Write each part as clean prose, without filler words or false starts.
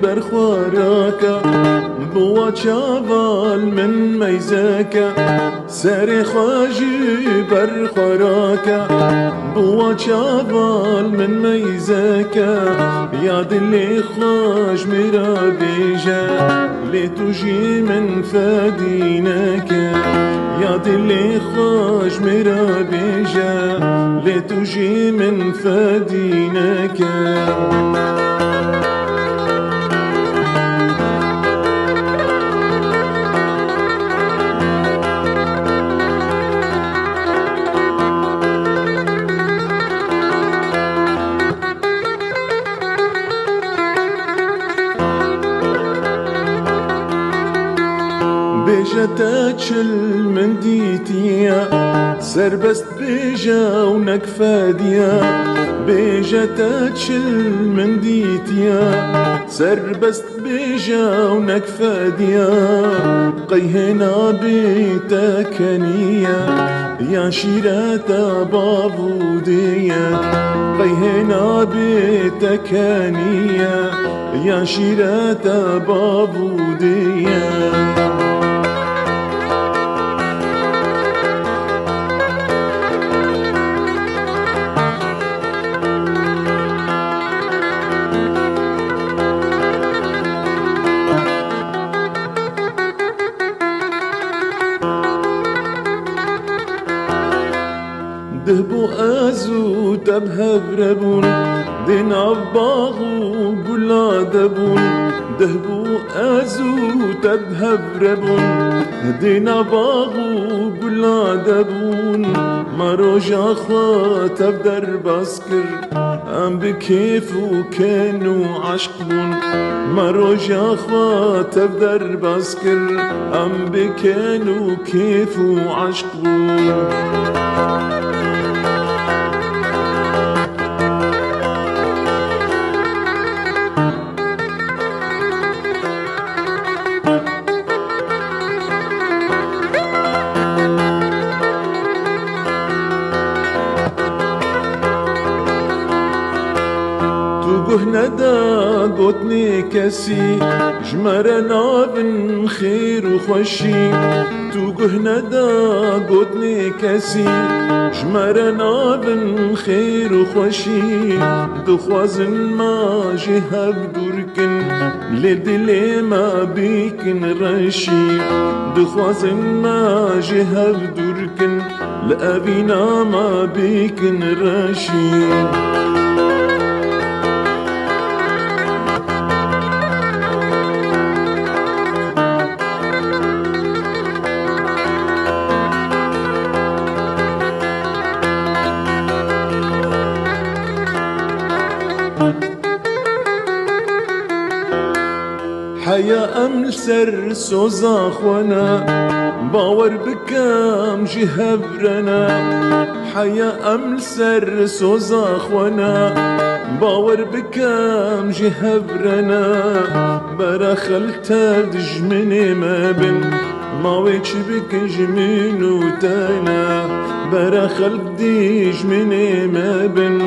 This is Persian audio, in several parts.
برخوراكا بوا چاوال من ميزاكا سر خواجي برخوراكا بوا چاوال من ميزاكا يا دلي خواج مرا بيجا لتجي من فديناكا يا دلي خواج مرا بيجا لتجي من فديناكا بيجا تاچل من ديتيا سربست بيجا ونكفاديا بيجا تاچل من ديتيا سربست بيجا ونكفاديا قيهنا بيتا كنيا يا شيراتا بابوديا قيهنا بيتا كنيا يا شيراتا بابوديا دهبو ازو تبهب ربون دين عباغو بلا دبون دهبو ازو تبهب ربون دين عباغو بلا دبون مروجا خاطب در بسكر ام بكيفو كانوا عشقون مروجا خاطب در بسكر ام بكانوا كيفو عشقون قهندا قوتني كسي جمرنا بن خير وخوشي تو قهندا قوتني كسي جمرنا بن خير وخوشي دخوازن ما جهب دركن لدلي ما بيكن رشي دخوازن ما جهب دركن لأبينا ما بيكن رشي حيا أمل سر سوزا خوانا باور بكام جهبرنا حيا أمل سر سوزا خوانا باور بكام جهبرنا برا خلتا دجمني ما بن ما ويتش بك جمين وتانا برا خلق ديج مني ما بن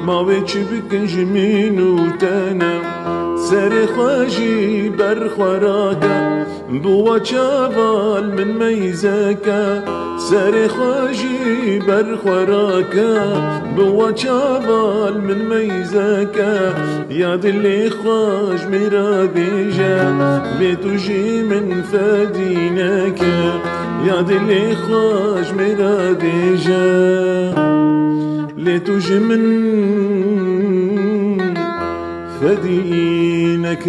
ما ويتش بك جمين وتانا سر خواجي برخوراكا بوا چاوال من ميزاكا سر خواجي برخوراكا بوا چاوال من ميزاكا يا دلي خواج مرا بيجا لتجي من فديناكا يا دلي خواج مرا بيجا لتجي من فدينك